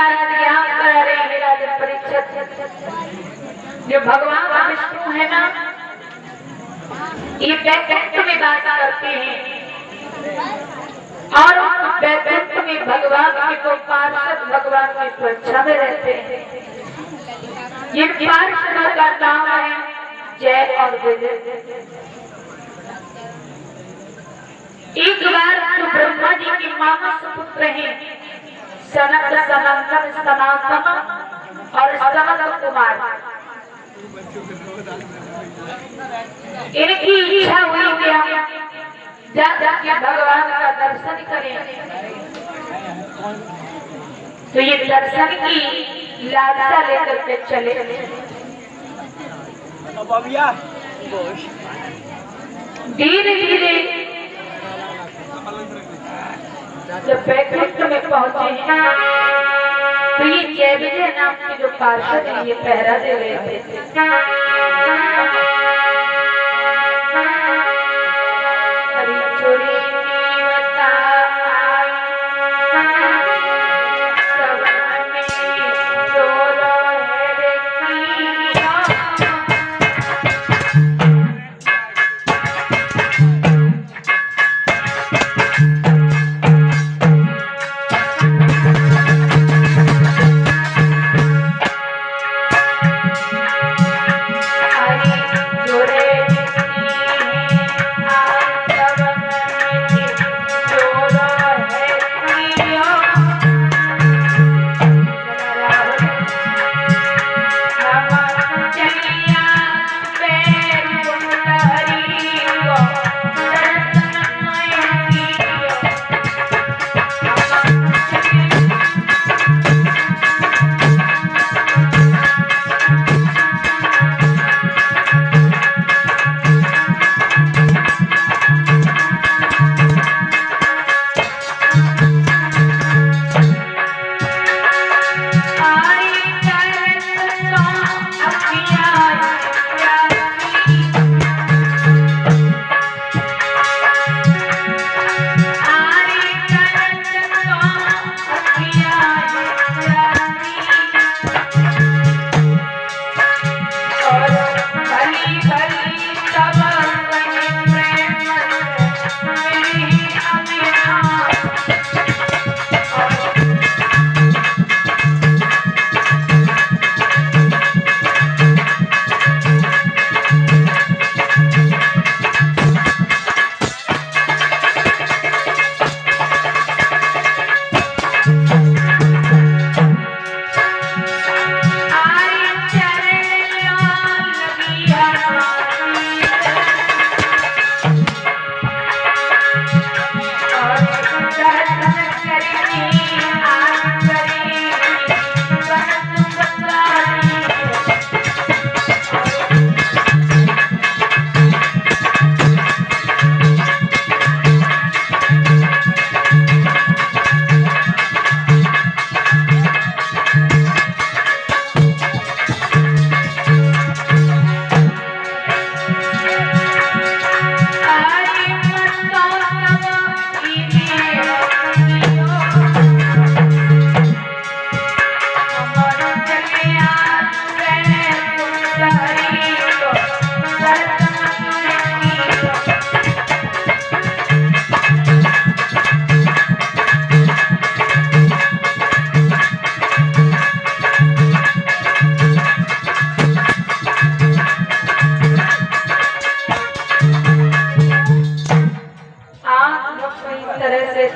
महाराज ज्ञान करा रहे हैं राजा परीक्षित, जो भगवान विष्णु है ना, ये वैकुंठ में वास करते हैं और वैकुंठ में भगवान के तो पार्षद भगवान की सुरक्षा में रहते हैं। ये पार्षदों का नाम है जय और विजय। एक बार तो ब्रह्मा जी के मानस पुत्र हैं सनक सनंदन सनातन और सनत कुमार। इनकी इच्छा हुई कि हम जाके भगवान का दर्शन करें, तो ये दर्शन की लालसा लेकर के चले। धीरे धीरे जब वैकुंठ में पहुंचे हैं तो ये जय विजय नाम के जो पार्षद हैं ये पहरा दे रहे थे।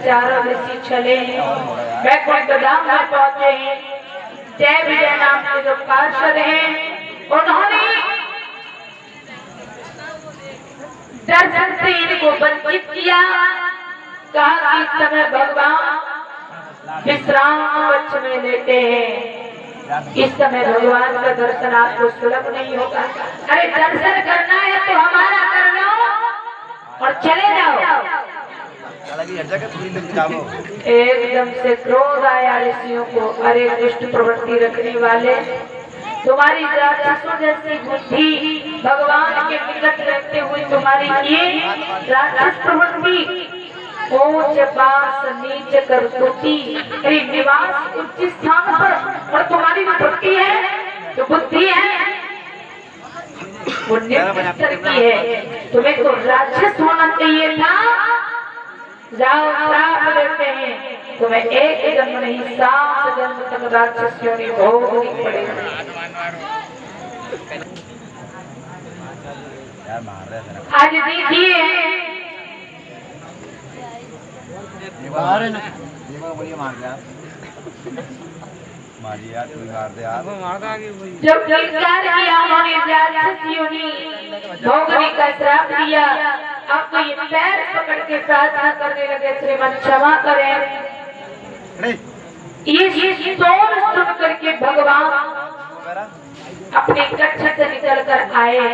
चारों ऋषि चले वैकुंठ धाम में पहुंचे हैं। जय विजय नाम के जो पार्षद हैं उन्होंने दर्शन से इनको वंचित किया। कहा कि इस समय भगवान विश्राम कक्ष में लेते हैं, इस समय भगवान का दर्शन आपको सुलभ नहीं होगा। अरे दर्शन करना है तो हमारा कर लो और चले जाओ। एकदम से क्रोध आया ऋषियों को। अरे दुष्ट प्रवृत्ति रखने वाले, तुम्हारी राक्षसों जैसी बुद्धि, भगवान के निकट रहते हुए तुम्हारी ये राक्षस प्रवृत्ति, ऊंच बास नीच कर तुति, अरे निवास उच्च स्थान पर, और तुम्हारी बुद्धि है जो बुद्धि है वो निम्न स्तर की है। तुम्हें तो राक्षस होना चाहिए था। जाओ श्राप देते हैं, तुम्हें एक जन्म नहीं 7 जन्म तक राक्षस योनि भोगनी पड़ेगी। आज देखिए जब तिरस्कार किया उन्होंने राक्षस योनि भोगने का श्राप दिया, अब तो ये पैर पकड़ के प्रार्थना करने लगे, श्रीमन क्षमा करें। ये सोन सुन करके भगवान अपने कक्ष से निकल कर आए,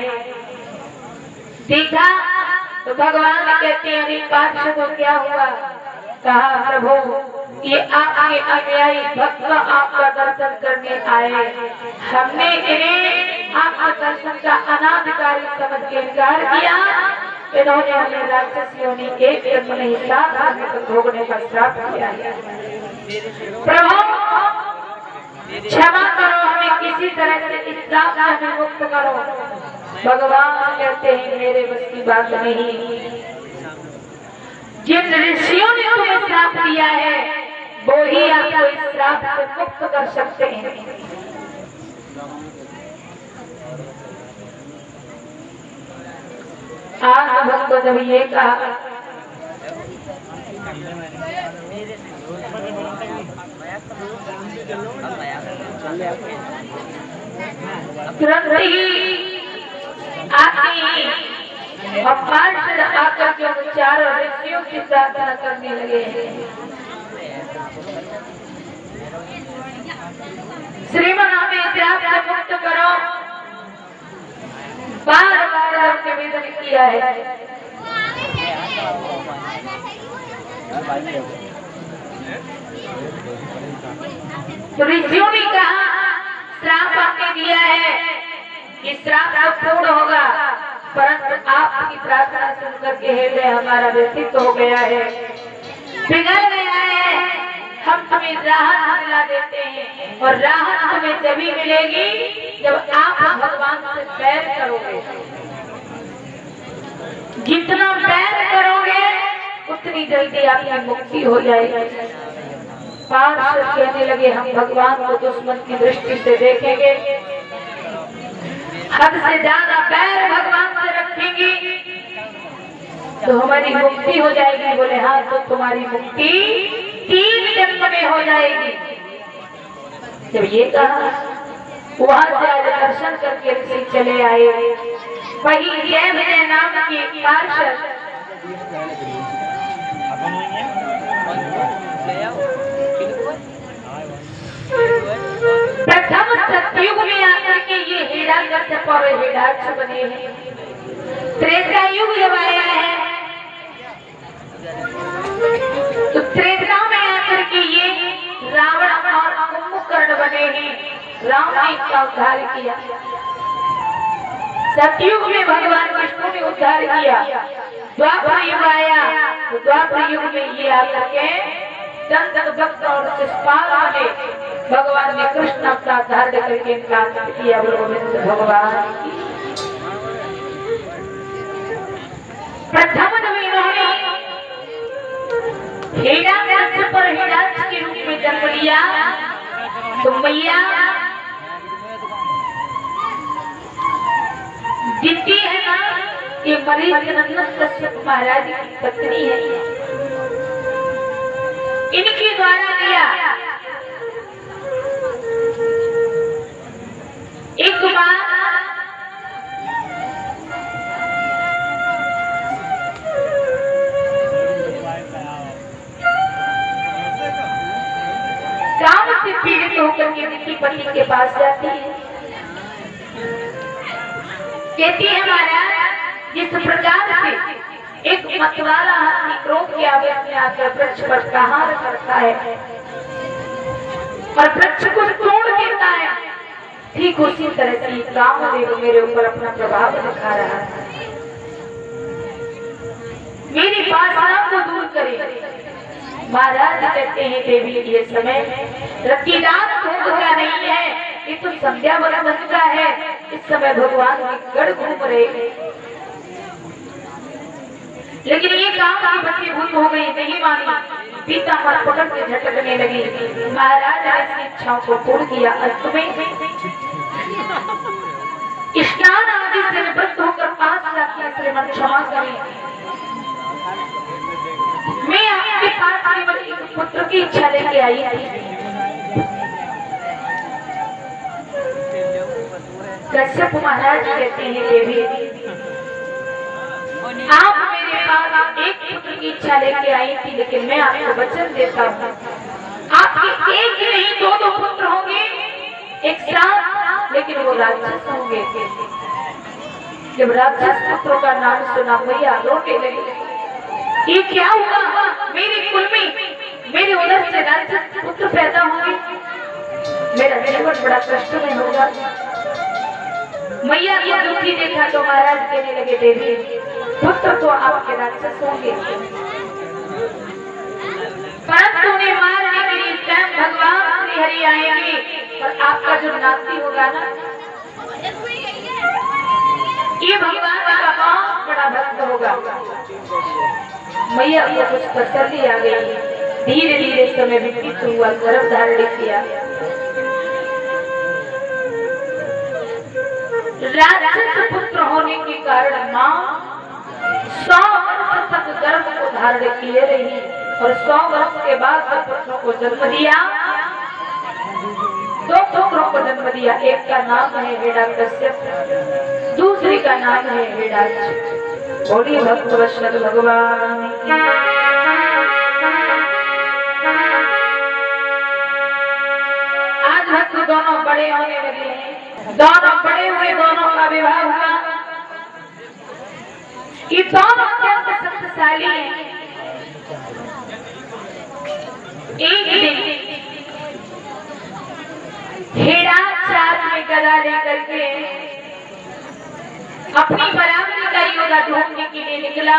देखा तो भगवान कहते हैं अरे पार्षदों क्या हुआ? कहा प्रभु ये आपके अनुयायी भक्त आपका दर्शन करने आए, हमने इन्हें आपके दर्शन का अनाधिकारी समझ के इनकार किया, इन्होंने हमें राक्षस योनि एक जन्म नहीं 7 जन्म तक भोगने का श्राप दिया। प्रभु क्षमा करो, हमें किसी तरह से इस श्राप से हमें मुक्त करो। भगवान कहते हैं मेरे बस की बात नहीं, जिन ऋषियों ने तुम्हें श्राप दिया है वो ही आपको इस श्राप से मुक्त कर सकते हैं। आज भक्त जब ये कहा तुरंत ही पार्षद आकर के चारों ऋषियों की प्रार्थना करने लगे, श्रीमन हमें श्राप से मुक्त करो। बार बार निवेदन किया है, तो ऋषियों ने कहा श्राप आपने दिया है, इस श्राप का पूर्ण होगा, परंतु आपकी प्रार्थना सुनकर के हृदय हमारा व्यतीत हो गया है, बिगड़ गया है, हम तुम्हें राहत दिला देते हैं, और राहत तुम्हें जभी मिलेगी जब आप भगवान से पैर करोगे। जितना पैर करोगे उतनी जल्दी आपकी मुक्ति हो जाएगी। पार्षद कहने लगे हम भगवान को दुश्मन की दृष्टि से देखेंगे, हद से ज्यादा पैर भगवान से रखेंगे तो हमारी मुक्ति हो जाएगी। बोले हाँ, तो तुम्हारी मुक्ति 3 जन्म में हो जाएगी। जब ये कहा वहां से आज दर्शन करके ऋषि चले आए, वही जय विजय नाम की पार्षद प्रथम सतयुग में आकर के ये हिरण्यकश्यप और हिरण्याक्ष बने हैं। त्रेता युग जब आया है तो त्रेता में आकर के ये रावण और कुंभकर्ण बने हैं। राम ने इनका उद्धार किया, सतयुग में भगवान विष्णु ने उद्धार किया। द्वापर युग आया तो द्वापर युग में ये आकर के दंत भक्त और शिषपाल ने भगवान ने कृष्ण अवतार धारण करके इनका किया। गोविंद भगवान प्रथम इन्होंने हिरण्याक्ष पर हिरण्याक्ष के रूप में जन्म लिया। तो मैया जितनी है ना, ये मरीचंदन कश्यप महाराज की पत्नी है, इनके द्वारा लिया। एक बार काम से पीड़ित होकर के इनकी पति के पास जाती है, कहती है महाराज जिस प्रकार से एक मतवाला हाथी क्रोध के आवेश में आकर वृक्ष पर प्रहार करता है और वृक्ष को तोड़ देता है, ठीक उसी तरह से कामदेव मेरे ऊपर अपना प्रभाव दिखा रहा है। मेरी वासना को दूर करे। महाराज कहते हैं देवी ये समय रतिदान भोग का नहीं है, ये तो संध्या बन का है। इस समय भगवान के गढ़ घूम रहे हैं, लेकिन ये काम की बसीभूत हो गई, नहीं मानी। पीताम्बर पकड़ के झटकने लगी। महाराज ने इसकी इच्छाओं को पूर्ण किया। अंत में स्नान आदि से निवृत्त होकर पास जाकर श्रीमन क्षमा करें, मैं आपके पास केवल एक पुत्र की इच्छा लेके आई थी। कश्यप महाराज कहते हैं देवी आप मेरे पास एक पुत्र की इच्छा लेके आई थी, लेकिन मैं आपको वचन देता हूँ आपके एक ही नहीं दो पुत्र होंगे एक साथ, लेकिन वो राक्षस होंगे। जब राक्षस पुत्रों का नाम सुना मैया रोने लगी। ये क्या हुआ? मेरे कुल में मेरे उदर से राक्षस पुत्र पैदा होंगे, मेरा जीवन बड़ा कष्ट में होगा। मैया को दुखी देखा तो महाराज कहने लगे देवी पुत्र तो आपके राक्षस होंगे, परंतु उन्हें मारने के लिए स्वयं भगवान श्री हरि आएंगे और आपका जो नाती होगा ना ये भगवान का बहुत बड़ा भक्त होगा। मैया को कुछ तसल्ली आ गई। धीरे धीरे समय व्यतीत हुआ, गर्भ धारण किया। राक्षस पुत्र होने के कारण माँ 100 वर्ष तक गर्भ को धारण किए रही और 100 वर्ष के बाद पुत्रों को जन्म दिया। 2 पुत्रों को जन्म दिया। एक का नाम है हिरण्यकश्यप, दूसरी का नाम है हिरण्याक्ष। बोली भक्त वत्सल भगवान। आज भक्त दोनों बड़े होने लगे हैं, दोनों बड़े हुए, दोनों का विवाह हुआ। ये दोनों अत्यंत शक्तिशाली हैं। एक दिन हिरण्याक्ष में गदा लेकर के अपनी बराबरी का योद्धा ढूंढने के लिए निकला।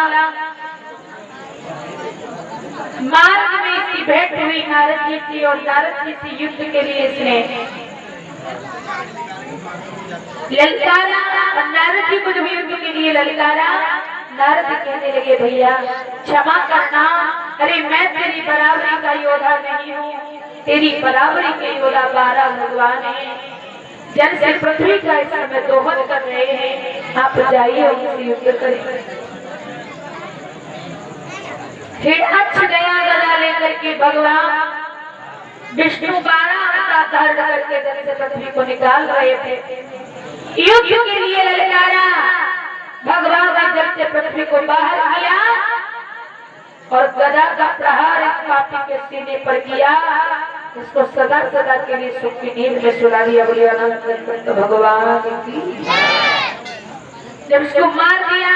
मार्ग में इसकी भेंट हुई नारद जी से और नारद जी से युद्ध के लिए इसने ललकारा। नारद जी को जब युद्ध के लिए ललकारा, नारद जी कहने लगे भैया क्षमा करना, अरे मैं तेरी बराबरी का योद्धा नहीं हूँ, तेरी बराबरी के योद्धा 12 भगवान है। जल से पृथ्वी का इस समय दोहन कर रहे हैं, आप जाइए उनसे युद्ध करें। हिरण्याक्ष गया गदा लेकर के। भगवान विष्णु 12 अवतार धारण करके जल से पृथ्वी को निकाल रहे थे। युद्ध के लिए ललकारा। भगवान ने जल से पृथ्वी को बाहर किया और गदा का प्रहार इस पापी के सीने पर किया, उसको सदा सदा के लिए सुख की नींद में सुला दिया। बोले अनंत भगवान की। जब उसको मार दिया,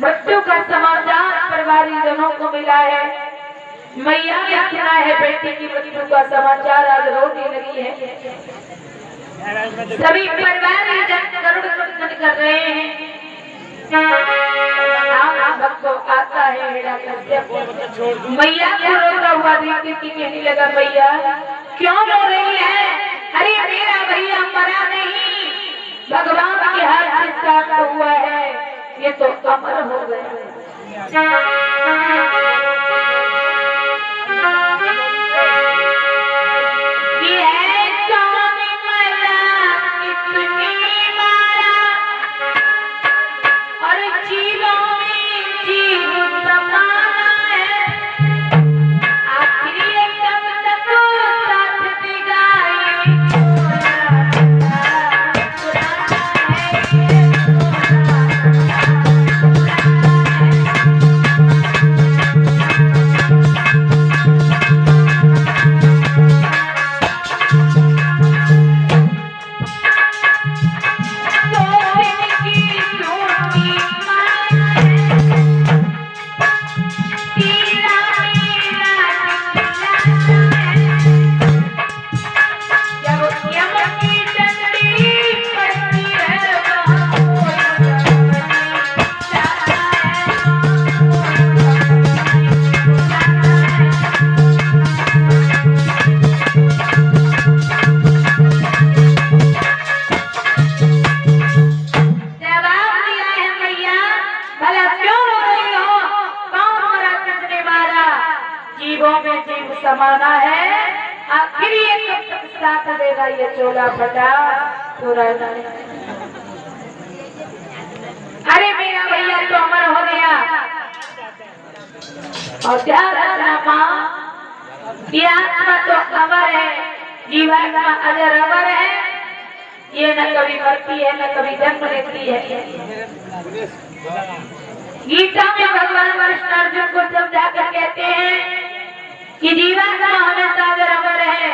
मृत्यु का समाचार परिवारी जनों को मिला है। मैया ने सुना है बेटी की मृत्यु का समाचार, आज रोने लगी है। सभी परिवार जन करुण कीर्तन कर रहे हैं। भक्तों आता है हिरण्याक्ष। मैया को रोता हुआ देखते कि कहने लगा मैया क्यों रो रही है? अरे मेरा भैया मरा नहीं, भगवान के हाथ से प्राप्त हुआ है, ये तो अमर हो गया। साथ देगा ये चोला फटा तो रहना। अरे मेरा भैया तो अमर हो गया और क्या रहना माँ, ये आत्मा तो अमर है, जीवात्मा अजर अमर है, ये न कभी मरती है न कभी जन्म लेती है। गीता में भगवान कृष्ण अर्जुन को समझा कर कहते हैं कि जीवात्मा हमेशा अजर अमर है,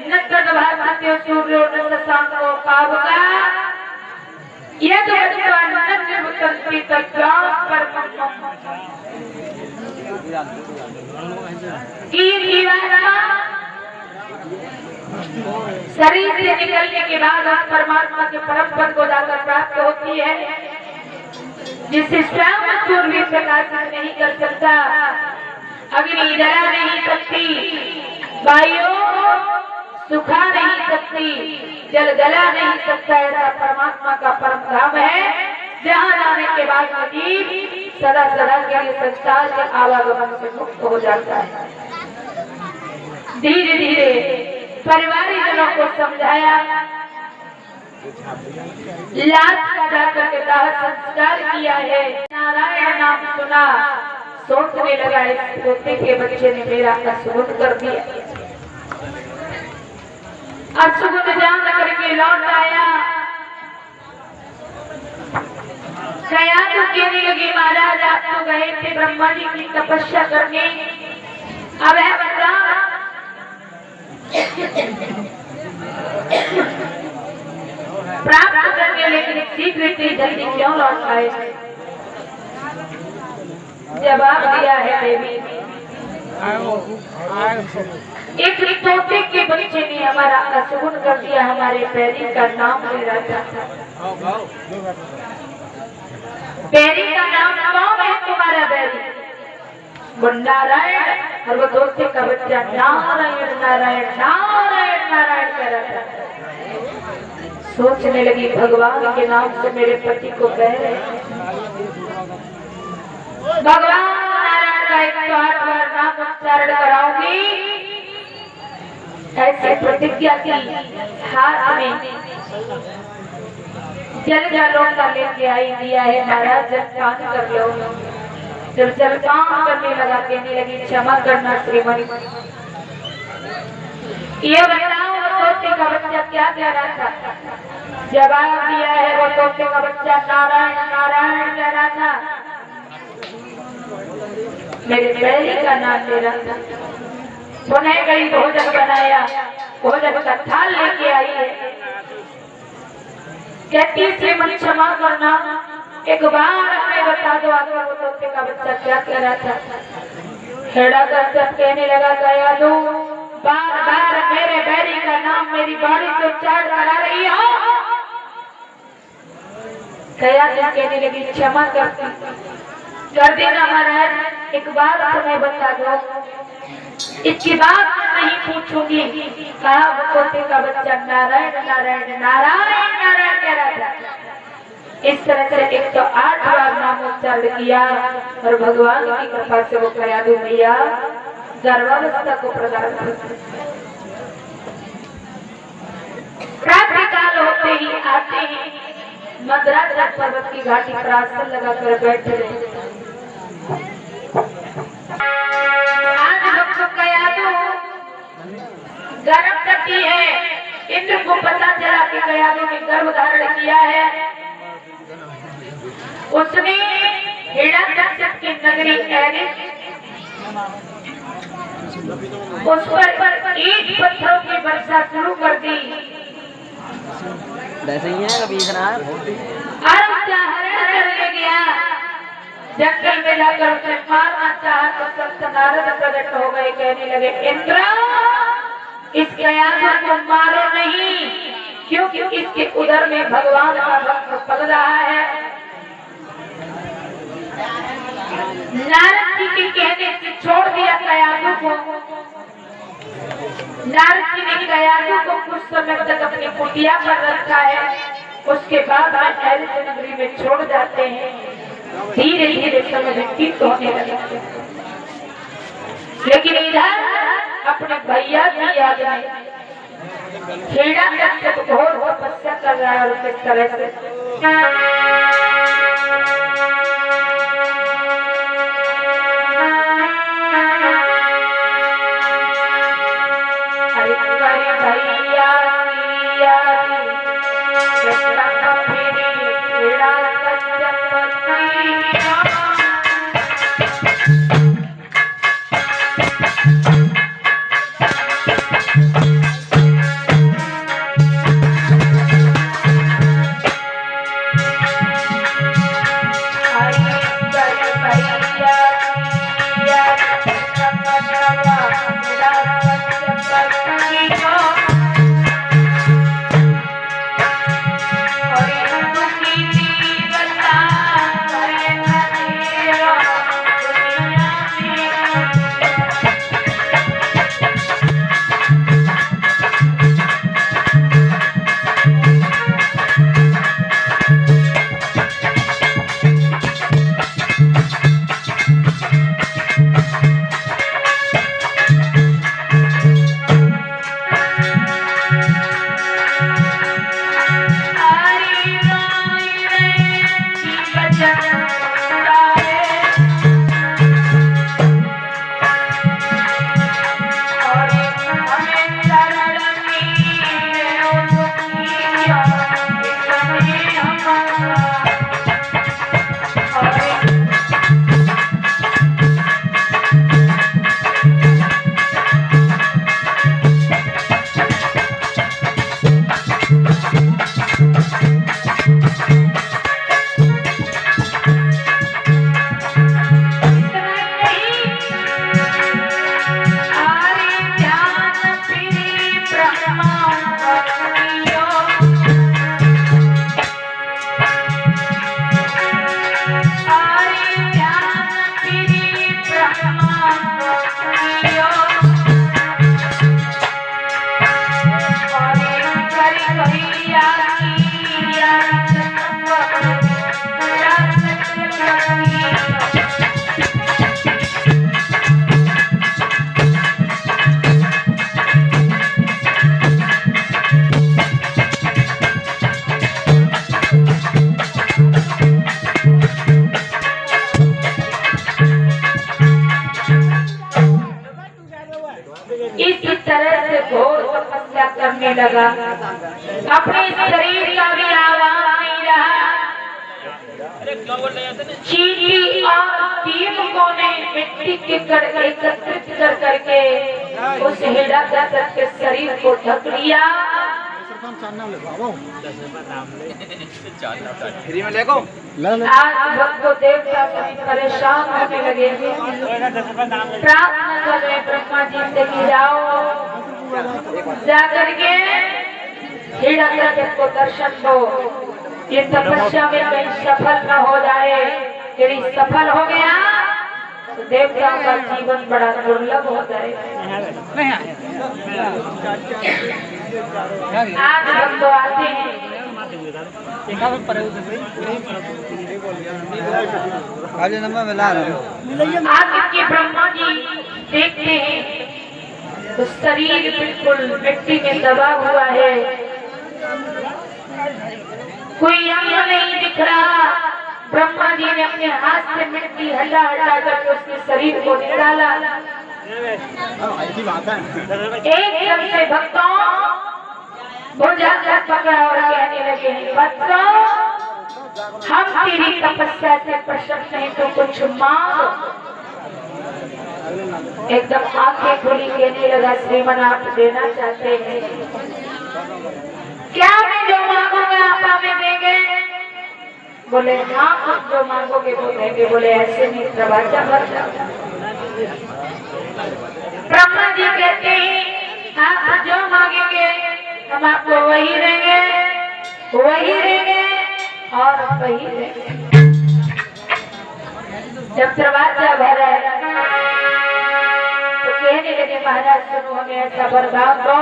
न तद्भासते सूर्यो न शशांको पावका यद् वत्वान्न मुक्तंति तद्वां परमम्। कि जीवात्मा शरीर से निकलने के बाद उस परमात्मा के परम पद को जाकर प्राप्त होती है, जिसे स्वयं सूर्य प्रकाशित नहीं कर सकता, अग्नि जला नहीं सकती, वायु सुखा नहीं सकती, जल जला नहीं सकता। ऐसा परमात्मा का परम धाम है जहाँ जाने के बाद जीव सदा सदा के लिए संसार के आवागमन से मुक्त हो जाता है। धीरे धीरे परिवारजनों को समझाया, लाश का जाकर के दाह संस्कार किया है, नारायण नाम सुना, सोचने लगा इस पोते के बच्चे ने मेरा अशुभ कर दिया। अशुभ जान करके लौट आया, गया तो कहने लगी महाराज आप तो गए थे ब्रह्मा जी की तपस्या करने, अब है बता प्राप्त करने, लेकिन शीघ्र इतनी जल्दी क्यों लौट आए? जवाब दिया है देवी, एक तोते के बच्चे ने हमारा अशुभ कर दिया, हमारे पैरी का नाम ले रखा था। पैरी का नाम कौन है तुम्हारा? बैरी नारायण, और वो तोते का बच्चा नारायण नारायण नारायण नारायण कह रहा था। सोचने लगी भगवान के नाम से मेरे पति को कह रहे, भगवान नारायण का 108 बार नाम उच्चारण कराऊंगी, ऐसे प्रतिज्ञा की। हाथ में जल का लोटा लेके आई, दिया है महाराज जलपान कर लो। जब जलपान करने लगा कहने लगी क्षमा करना श्रीमती, ये बताओ वो तोते का बच्चा क्या कह रहा था? जवाब दिया है वो तोते का बच्चा नारायण नारायण कह रहा था, मेरे बैरी का नाम ले रहा था। पुनः गई भोजन बनाया, भोजन का थाल लेके आई है, कहती श्रीमती क्षमा करना, एक बार हमें बता दो आगे वो तोते का बच्चा क्या कह रहा था? खेड़ा कर सब कहने लगा गया दो, बार बार मेरे बैरी का नाम मेरी बाड़ी से उच्चारण करा रही हो। गया तो कहने लगी क्षमा कर देना महाराज, एक बार हमें बता दो, इसकी बात नहीं पूछूंगी। कहा वो तोते का बच्चा नारायण नारायण नारायण नारायण कह रहा था। इस तरह से 108 बार नाम उच्चारण किया और भगवान की कृपा से वो कयादू मैया गर्भावस्था को प्रदान की। प्रातःकाल होते ही आते ही मद्रास पर्वत की घाटी पर आसन लगाकर बैठे रहे। आज भक्तों कयादू गर्भ करती है, इंद्र को पता चला कि कयादू ने गर्भ धारण किया है। उसने हिरण्यकश्यप की नगरी एरिस उस पर ईंट पत्थरों की वर्षा शुरू कर दी। वैसे ही है कभी इतना हरण करने गया, जंगल में जाकर उसे मारना चाहा तो संत नारद प्रकट हो गए, कहने लगे इंद्र इस कयादू को मारो नहीं, क्योंकि इसके उदर में भगवान का भक्त पल रहा है। नारद जी के कहने से छोड़ दिया कयादू को। नारद जी ने कयादू को कुछ समय तक अपनी कुटिया पर रखा है, उसके बाद एरिस नगरी में छोड़ जाते हैं। धीरे धीरे समय व्यतीत होने लगा, लेकिन इधर अपने भैया की याद में हिरण्यकश्यप घोर तपस्या कर रहा है और किस तरह से करने लगा। अपने शरीर का भी आराम नहीं रहा। चींटी और दीमकों ने मिट्टी के कण एकत्रित कर करके उस हिरण्यकश्यप के शरीर को ढक लिया। आज भक्त देवता सभी परेशान होने लगे। प्रार्थना कर रहे ब्रह्मा जी से कि जाओ जाकर के हिरण्यकश्यप को दर्शन दो, ये तपस्या में कहीं सफल न हो जाए। यदि सफल हो गया तो देवताओं का जीवन बड़ा दुर्लभ हो जाए। आज हम तो आते हैं आगे के ब्रह्मा जी देखते हैं तो शरीर बिल्कुल मिट्टी में दबा हुआ है, कोई अंग नहीं दिख रहा। ब्रह्मा जी ने अपने हाथ से मिट्टी हटा हटा करके उसके शरीर को निकाला। एकदम से भक्तों भुजा कर पकड़ा और कहने लगे, बच्चों हम तेरी तपस्या से प्रसन्न नहीं तो कुछ मांग। एकदम आंखें खुली कहने लगा, श्रीमान आप देना चाहते हैं क्या? मैं जो मांगूंगा आप हमें देंगे? बोले हाँ, आप जो मांगोगे वो देंगे। बोले ऐसे नहीं, दरवाजा भर जाओ। ब्रह्मा जी कहते हैं आप जो मांगेंगे हम आपको वही देंगे, वही देंगे और वही देंगे। जब दरवाजा भर तो कहने लगे, महाराज सुनो, हमें ऐसा वरदान दो,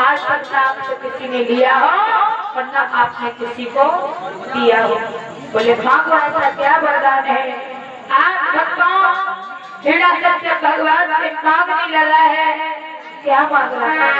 आज तक ना आपसे किसी ने लिया हो और न आपने किसी को दिया हो। बोले मांगो, ऐसा क्या वरदान है? आज भक्तों हिरण्यकश्यप भगवान से मांगने लगा है। क्या मांग रहा है?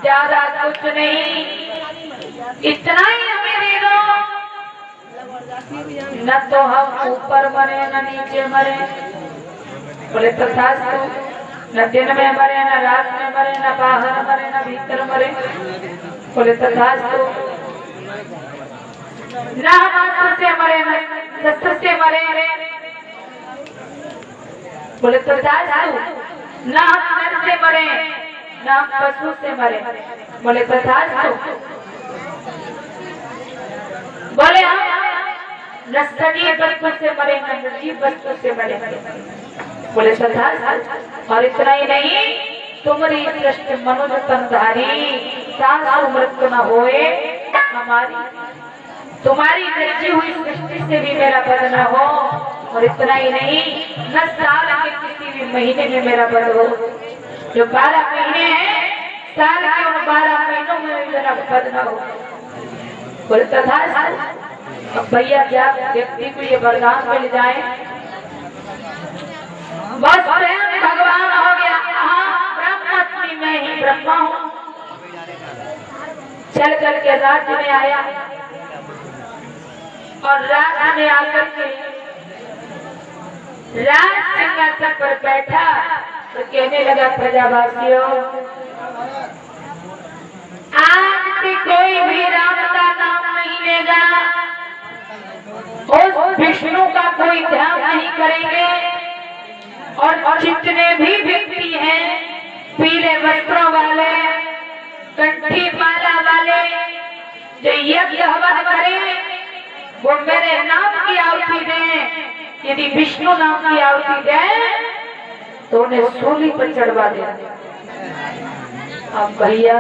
ज्यादा कुछ नहीं, इतना ही हमें दे दो, न तो हम ऊपर मरे न नीचे मरे। बोले तथास्तु, न दिन में मरे न रात में मरे, न बाहर मरे न भीतर मरे। बोले तथास्तु, न हम अस्त्र से मरे न शस्त्र से मरे। बोले तथास्तु, न हम नर से मरे न हम पशु से मरे। बोले तथास्तु, बोले हम न सजीव वस्तु से मरे न निर्जीव वस्तु से मरे। बोले तथास्तु, और इतना ही नहीं, तुम्हारी सृष्टि मनुष्य तनधारी, सांस मृत्यु न होए हमारी, तुम्हारी रची हुई सृष्टि से भी मेरा वध न हो। और इतना ही नहीं, न साल के किसी भी महीने में मेरा वध हो। जो 12 महीने हैं, साल के उन 12 महीनों में मेरा वध न हो। बोले तथास्तु। अब भैया क्या व्यक्ति को ये वरदान मिल जाए, बस स्वयं भगवान हो गया। ब्रह्मत्व में ही ब्रह्मा हूँ। चल कर के राज्य में आया और राज्य में आकर के राज सिंहासन पर बैठा तो कहने लगा, प्रजावासियों, आज से कोई भी राम का नाम नहीं लेगा, उस विष्णु का कोई ध्यान नहीं करेंगे, और जितने भी व्यक्ति हैं पीले वस्त्रों वाले, कंठी माला वाले, जो यज्ञ हवन करें वो मेरे नाम की आहुति दें। यदि विष्णु नाम की आहुति दें तो उन्हें सूली पर चढ़वा दें। अब भैया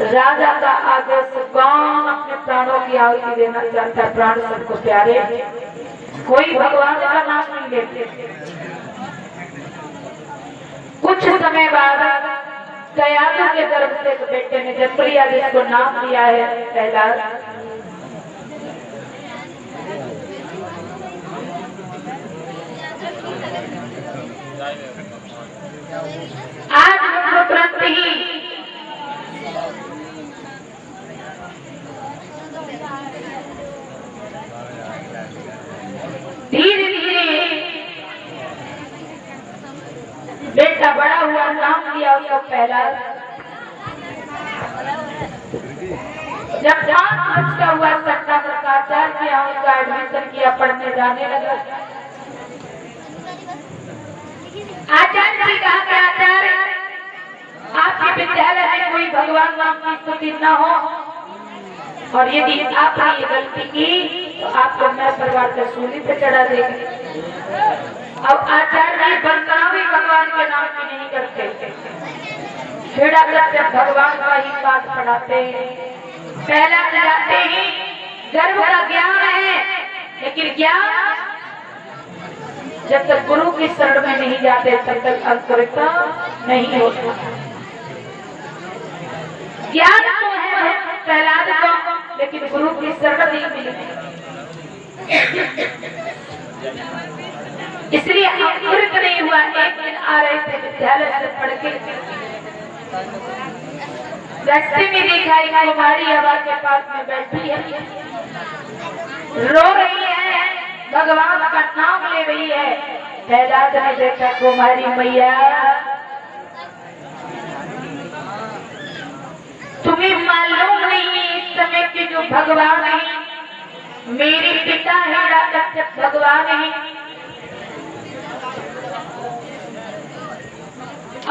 राजा का आदेश, कौन अपने प्राणों की आहुति देना चाहता है? प्राण सबको प्यारे, कोई भगवान का नाम नहीं लेते। कुछ समय बाद कयातु के गर्भ से एक बेटे ने जन्म लिया, जिसको नाम दिया है प्रहलाद। आज हम तुरंत ही धीरे धीरे बेटा बड़ा हुआ, नाम दिया उसका प्रहलाद। जब 5 वर्ष का हुआ, सट्टा प्रकाचार्य किया, उसका एडमिशन किया, पढ़ने जाने लगा। आचार्य जी कहा कि आचार्य, आपके विद्यालय में कोई भगवान नाम की स्तुति न हो, और यदि आपने ये गलती की तो आपको मैं परिवार का सूली पे चढ़ा देंगे। अब आचार्य जी बरकरार भी भगवान के नाम की नहीं करते, खेड़ा करते भगवान का ही पाठ पढ़ाते हैं। पहला जाते ही गर्व का ज्ञान है, लेकिन ज्ञान जब तक गुरु की शरण में नहीं जाते तब तक अंकुरित नहीं होता। ज्ञान तो है प्रहलाद को, लेकिन गुरु की शरण नहीं मिली, इसलिए अंकुरित नहीं हुआ। एक दिन आ रहे थे विद्यालय से पढ़ के, रास्ते में देखा एक कुमारी हवा के पास में बैठी है, रो रही है, भगवान का नाम ले रही है। प्रहलाद ने देखा, कुमारी मैया, तुम्हें मालूम नहीं इस समय के जो भगवान है मेरे पिता हिरण्यकश्यप भगवान है,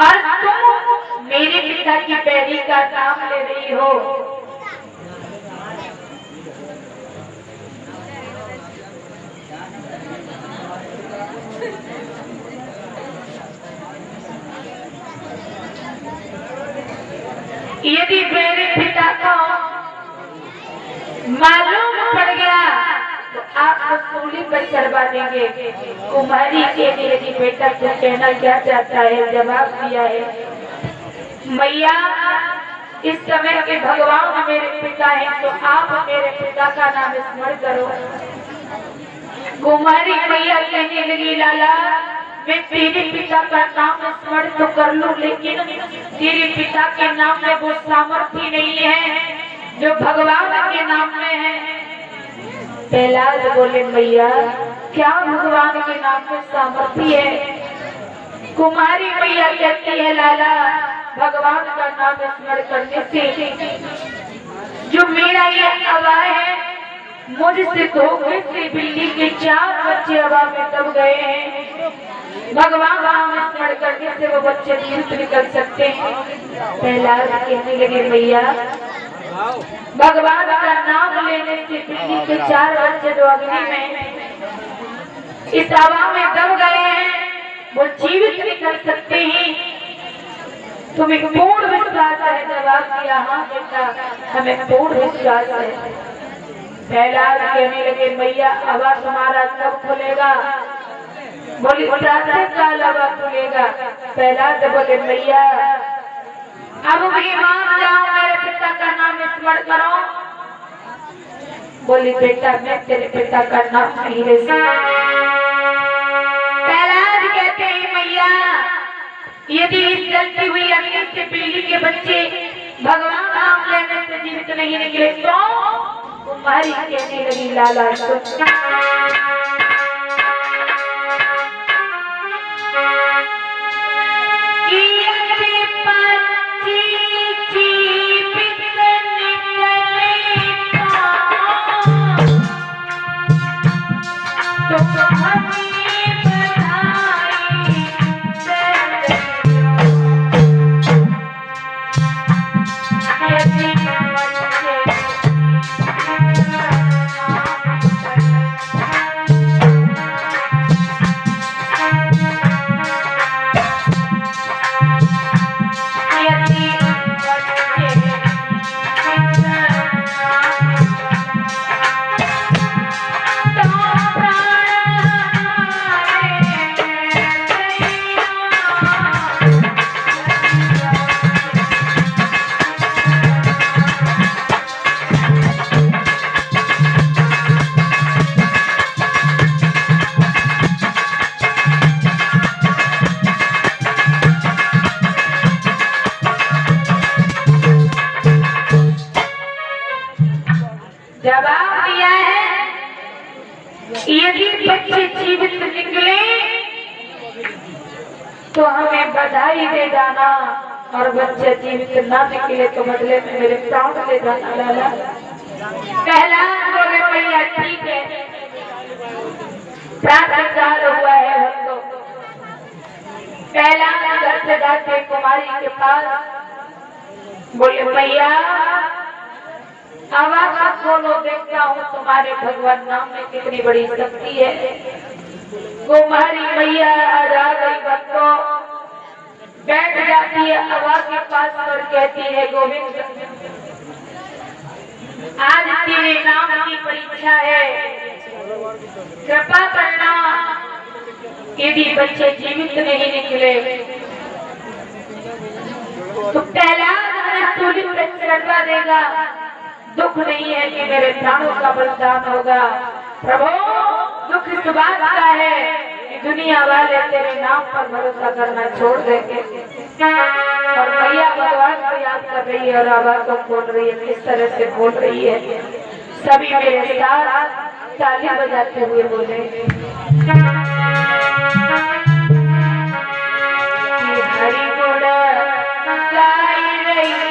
और तुम मेरे पिता की पैरी का नाम ले रही हो। यदि मेरे पिता को मालूम पड़ गया तो आपको सूली पर चढ़वा देंगे। कुमारी के लिए यदि बेटा को कहना क्या चाहता है, जवाब दिया है, मैया इस समय के भगवान मेरे पिता हैं, तो आप मेरे पिता का नाम स्मरण करो। कुमारी मैया कहने लगी, लाला मैं तेरे पिता का नाम स्मरण तो कर लूं, लेकिन तेरे पिता के नाम में वो सामर्थ्य नहीं है जो भगवान के नाम में है। प्रहलाद बोले मैया क्या भगवान के नाम में सामर्थ्य है? कुमारी मैया कहती है लाला भगवान का नाम स्मरण करने से जो मेरा ये हवा है मुझसे धोखे से बिल्ली के 4 बच्चे हवा में दब गए हैं। भगवान नाम स्मरण करने से वो बच्चे जीवित निकल सकते हैं। प्रहलाद कहने लगे मैया भगवान का नाम लेने से बिल्ली के 4 बच्चे जो अग्नि में इस हवा में दब गए हैं वो जीवित निकल सकते हैं। तुम्हें पूर्ण विश्वास है? जवाब दिया हाँ बेटा हमें पूर्ण विश्वास है। प्रहलाद कहने लगे मैया हवा तुम्हारा कब खुलेगा? बोली प्रातः काल हवा खुलेगा। प्रहलाद बोले मैया अब भी मान जाओ मेरे पिता का नाम स्मरण करो। बोली बेटा मैं तेरे पिता का नाम नहीं ले सकती। प्रहलाद कहते हैं मैया यदि इस जलती हुई अग्नि से बिल्ली के बच्चे भगवान नाम लेने से जीवित नहीं निकले तो कुमारी कहने लगी लाला जवाब दिया है यदि बच्चे जीवित निकले तो हमें बधाई दे जाना और बच्चे जीवित ना निकले तो बदले में मेरे प्राण दे जाना। लाला प्रहलाद बोले भैया ठीक है प्रातःकाल हुआ है हम तो। प्रहलाद घर से जाके कुमारी के पास बोले भैया आवाज खोलो देखता हूँ तुम्हारे भगवान नाम में कितनी बड़ी शक्ति है। कुमारी मैया आ गई बच्चों बैठ जाती है हवा के पास और कहती है गोविंद आज तेरे नाम की परीक्षा है कृपा करना यदि बच्चे जीवित नहीं निकले तो प्रहलाद हमें सूली पे चढ़वा देगा। दुख नहीं है कि मेरे प्राणों का बलिदान होगा। प्रभु दुख इस बात का है कि दुनिया वाले तेरे नाम पर भरोसा करना छोड़ देंगे। और मैया भगवान को याद कर रही है और आवाज को खोल रही है। किस तरह से खोल रही है सभी मेरे साथ ताली बजाते हुए बोले हरि गुण गाई रही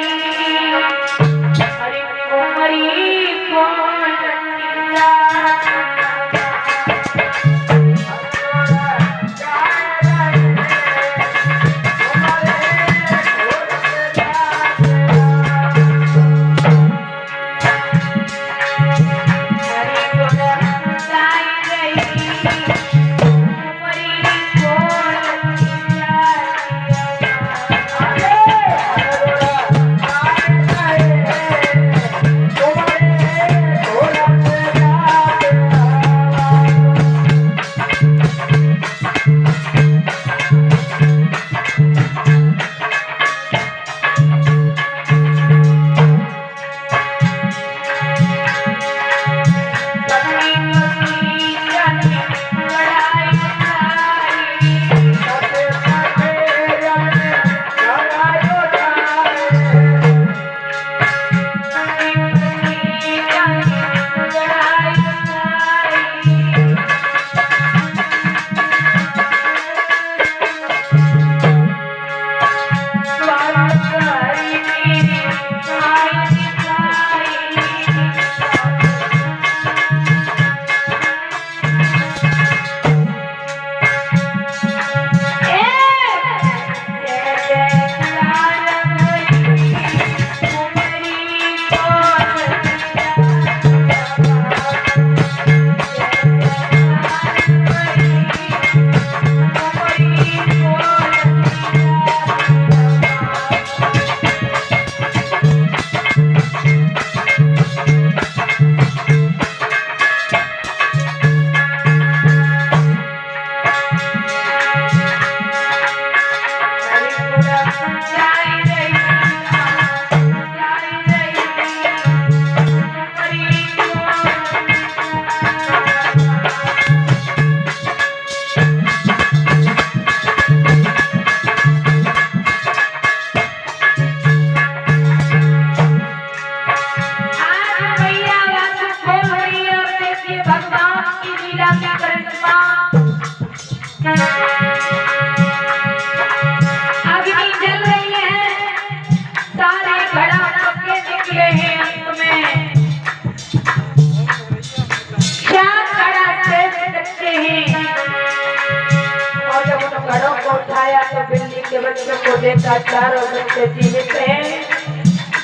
के बच्चों को देखा चारों बच्चे जीवित हैं,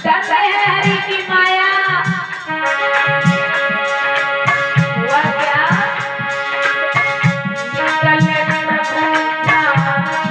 डरते हैं हरि की माया। हुआ क्या? निकले प्रभु नाम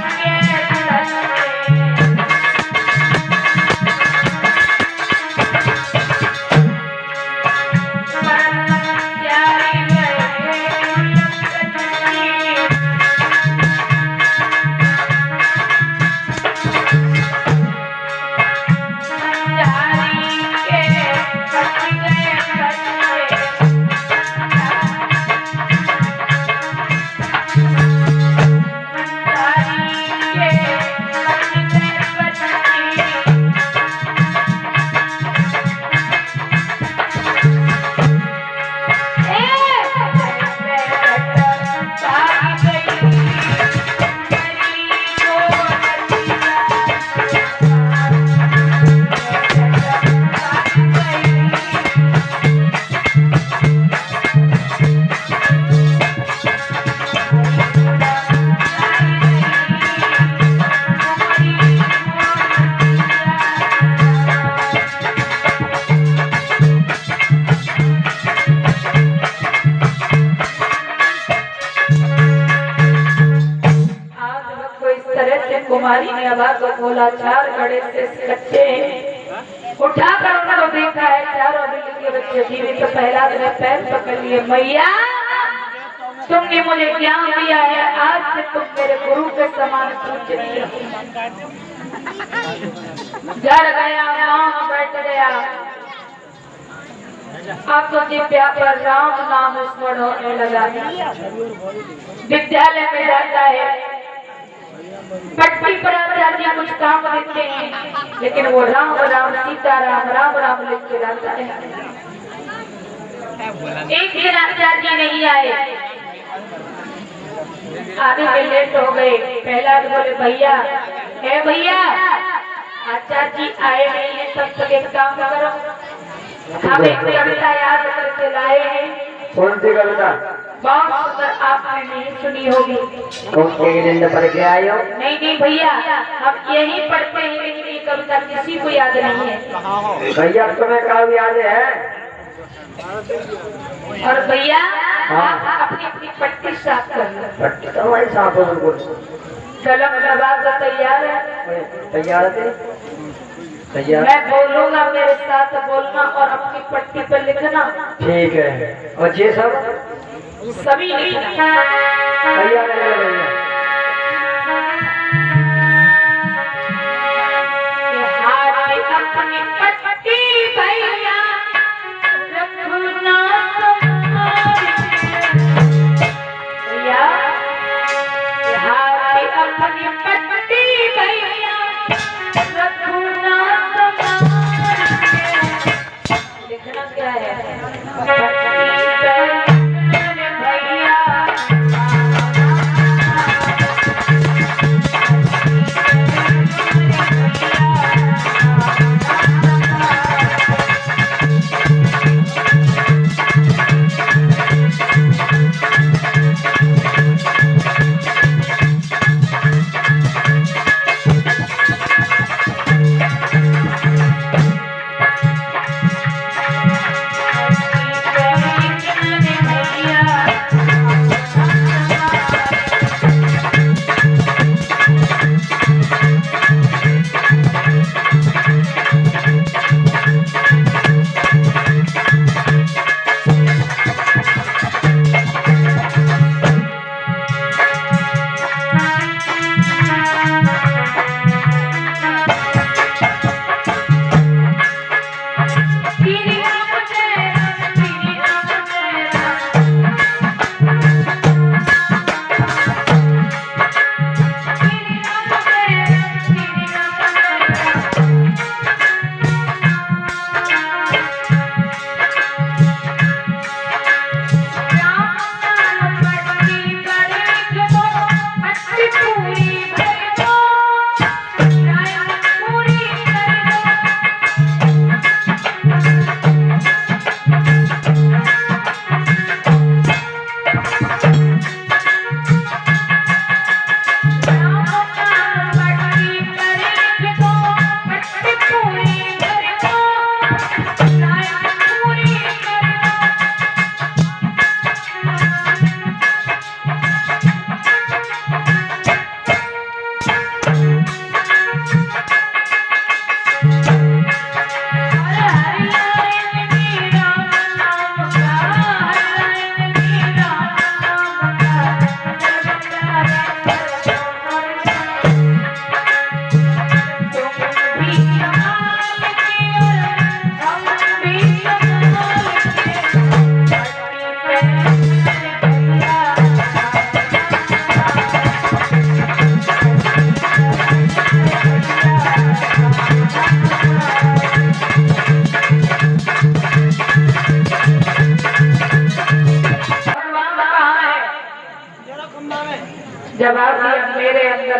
के कुमारी ने आवाज को खोला, चार घड़े से कच्चे उठा कर उनको देखा है, चारों बिल्ली के बच्चे जीवित। तो पहला ने पैर पकड़ लिए, मैया तुमने मुझे ज्ञान दिया है, आज से तुम मेरे गुरु के समान पूजनीय हो। डर गया, वहां बैठ गया। अब तो जिब्या पर राम नाम स्मरण होने लगा। विद्यालय में जाता है, पट्टी पर आचार्य कुछ काम देते हैं, लेकिन वो राम राम सीता राम राम राम लिख के जाता है। एक दिन आचार्य नहीं आए, आने में लेट हो गए। पहला बोले भैया, है भैया आचार्य जी आए नहीं है, तब तक एक काम करो, हम एक कविता याद करके लाए हैं। कौन सी कविता? बहुत सुंदर, आपने नहीं सुनी होगी। कौन सी दिन पढ़ के आए हो? नहीं भैया, हम यही पढ़ते हैं, लेकिन ये कविता किसी को याद नहीं है। भैया तुम्हें कब याद है? और भैया आप अपनी अपनी पट्टी साफ कर लो। पट्टी तो हमारी साफ हो बिल्कुल। कलम दरवाजा तैयार है? तैयार है। तैयार। मैं बोलूंगा, मेरे साथ बोलना और अपनी पट्टी पर लिखना। ठीक है। और ये सब सभी लिखना। तैयार है भैया। अपनी पट्टी भैया रखना भैया, अपनी पट्टी भैया रखना। लिखना क्या है? भैया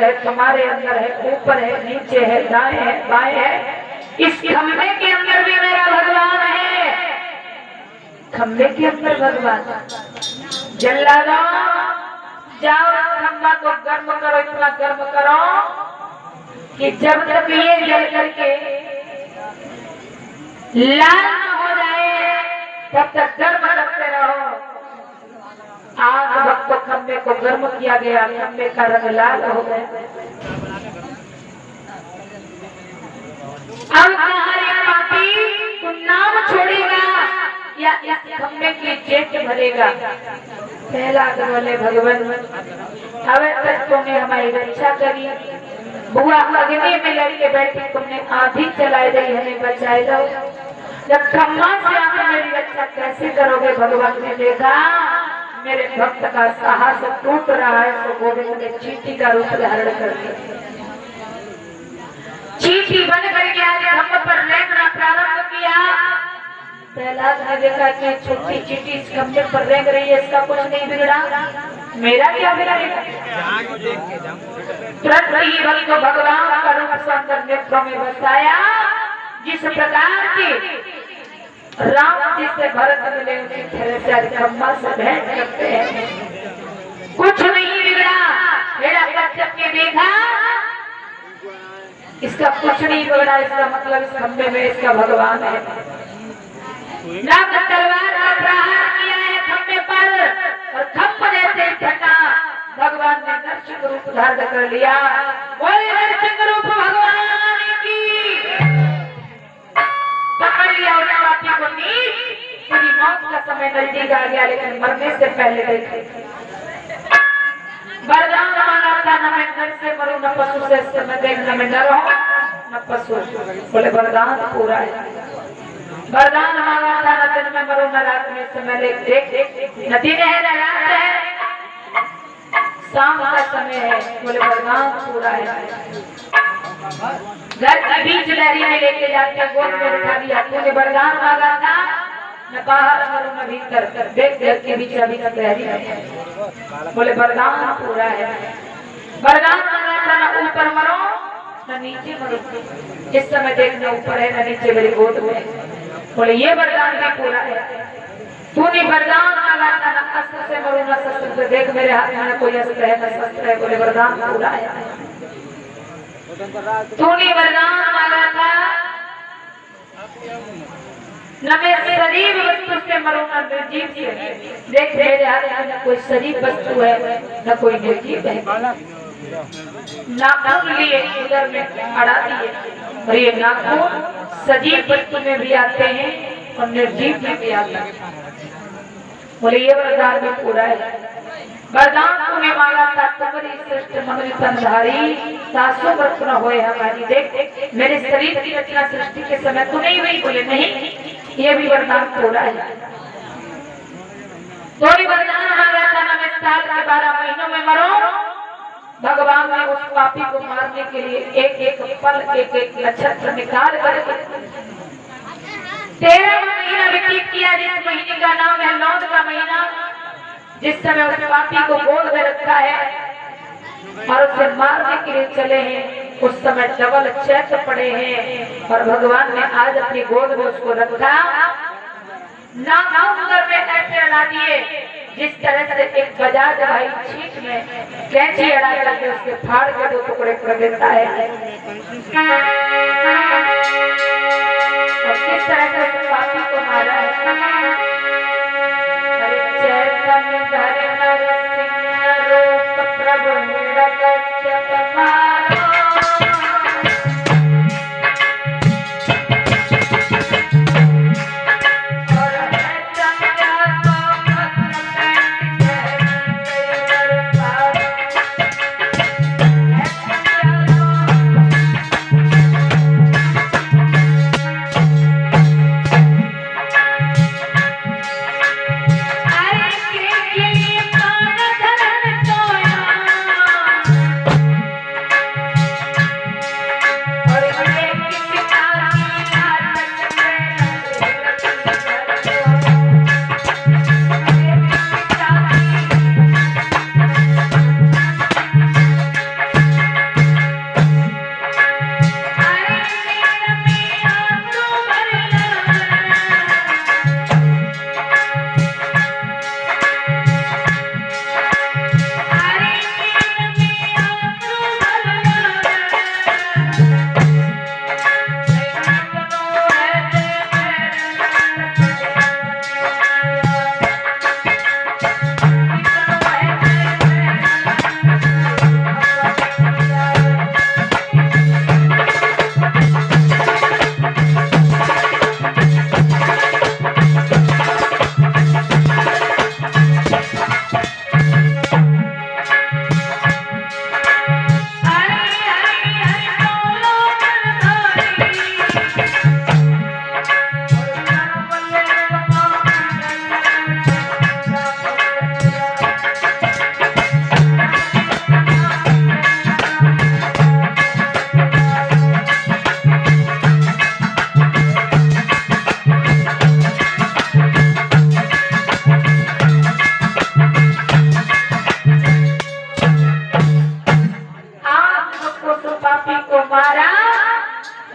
है, तुम्हारे अंदर है, ऊपर है, नीचे है, दाएं है, बाएं है। इस खंभे के अंदर भी मेरा भगवान है। खंभे के अंदर भगवान। जल्लादो जाओ इस खंभा को गर्म करो, इतना गर्म करो कि जब तक ये जल करके लाल न हो जाए तब तक गर्म करते रहो। आग वक्त खंभे को गर्म किया गया, खंभे का रंग लाल हो गया। अब तुम्हारे पापी तू नाम छोड़ेगा या इस खंभे की जेठ भरेगा? पहला बोले भगवान अब तक तुमने हमारी रक्षा करी, बुआ अग्नि में लड़के बैठी, तुमने आधी चलाई रही, हमें बचाए दो। जब खम्मा से आप मेरी रक्षा कैसे करोगे? भगवान ने देखा मेरे भक्त का साहस टूट रहा है, तो गोविंद ने चींटी का रूप धारण कर दिया। चींटी बन करके आज खम्भे पर रेंगना प्रारंभ किया। प्रहलाद ने देखा कि छोटी चींटी इस खंभे पर रेंग रही है, इसका कुछ नहीं बिगड़ा, मेरा क्या बिगड़ेगा? तुरंत ही बलि को भगवान का रूप सुंदर नेत्रों में बसाया। जिस प्रकार की राम जी से भरत मिले उसी तरह से खम्भा से भेंट करते हैं, कुछ नहीं बिगड़ा। मेरा कश्यप के देखा इसका कुछ नहीं बिगड़ा, इसका मतलब इस खंभे में इसका भगवान है। राम ने तलवार का प्रहार किया है खंभे पर और खंभ जैसे फटा। भगवान ने नरसिंह रूप धारण कर लिया। बोले नरसिंह रूप भगवान की। पकड़ लिया उस पापी को नीच। तेरी मौत का समय नजदीक आ गया, लेकिन मरने से पहले देखे वरदान मांगा था, न मैं नर से मरूं न पशु से, इससे मैं देखने में डर हूं न पशु। बोले वरदान पूरा है। वरदान मांगा था, न दिन में मरूं न रात में, इससे मैं देख न दिन है न रात है, शाम का समय है। बोले वरदान पूरा है। घर के बीच लहरी में लेके जाते, गोद में बिठा दिया। तूने वरदान मांगा था, न बाहर मरूं न भीतर, देख देख के बीच अभी तक लहरी है। बोले वरदान पूरा है। वरदान मांगा था, न ऊपर मरो न नीचे मरो, इस समय देखना ऊपर है न नीचे मेरी गोद में। बोले ये वरदान भी पूरा है। तूने वरदान मांगा था, न अस्त्र से मरूं न शस्त्र से, देख मेरे हाथ में न कोई अस्त्र है न शस्त्र है। बोले वरदान पूरा है। तूने वरदान मांगा था, न मैं शरीर वस्तु से मरूं न निर्जीव से, देख मेरे हाथ में न कोई शरीर वस्तु है न कोई निर्जीव है। नाखून लिए उधर में अड़ा दिए, और ये नाखून सजीव वस्तु में भी आते हैं और निर्जीव में भी आते हैं। बोले ये वरदान भी पूरा है। वरदान तूने मांगा था, तुम्हारी सृष्टि मंगल तनधारी, सासों वर्ष न होए हमारी, देख मेरे शरीर की रचना सृष्टि के समय तू नहीं हुई। बोले नहीं, ये भी वरदान पूरा है। तो भी वरदान मांगा था, न मैं साल के 12 महीनों में मरो। भगवान ने उस पापी को मारने के लिए एक एक पल एक एक नक्षत्र निकाल कर 13 महीना व्यतीत किया, जिस महीने का नाम है लौद का महीना। जिस समय उस पापी को गोद में रखा है और उसे मारने के लिए चले हैं, उस समय डबल चैत्र पड़े हैं और भगवान ने आज अपनी गोद में उसको रखा। नाम उधर में ऐसे अड़ा दिए जिस तरह से एक बजाज भाई छींट में कैंची अड़ा करके उसके फाड़ के 2 टुकड़े कर देता है, और किस तरह से उस पापी को मारा है। हरे चैतन्य धरे नरसिंह रूप प्रभु निरकच्छ मारो।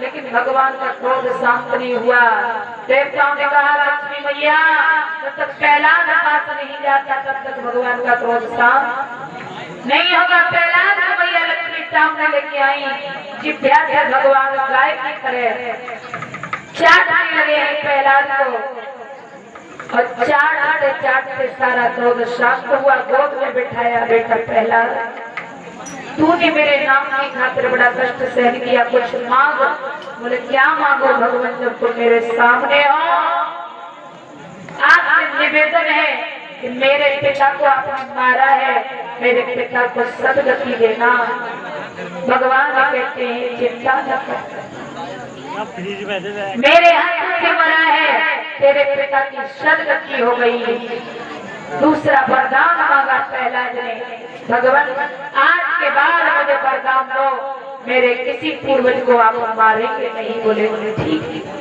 लेकिन भगवान का क्रोध शांत नहीं हुआ। देवताओं ने कहा लक्ष्मी मैया जब तक प्रहलाद पास नहीं जाता तब तक भगवान का क्रोध शांत नहीं होगा। प्रहलाद को मैया लक्ष्मी सामने लेके आई, जिभ्या से भगवान गाय की तरह चाटने लगे हैं प्रहलाद को, और चाटते चाटते सारा क्रोध शांत हुआ। गोद में बिठाया, बेटा प्रहलाद तूने मेरे नाम की खातिर बड़ा कष्ट सहन किया, कुछ मांग। बोले क्या मांगो भगवान, जब तुम मेरे सामने हो। आपसे निवेदन है कि मेरे पिता को आपने मारा है, मेरे पिता को सदगति देना। भगवान कहते हैं चिंता न कर, मेरे हाथ से मरा है, तेरे पिता की सदगति हो गई। दूसरा वरदान मांगा प्रहलाद ने, भगवान आज के बाद मुझे वरदान दो, मेरे किसी पूर्वज को आप मारेंगे नहीं। बोले ठीक।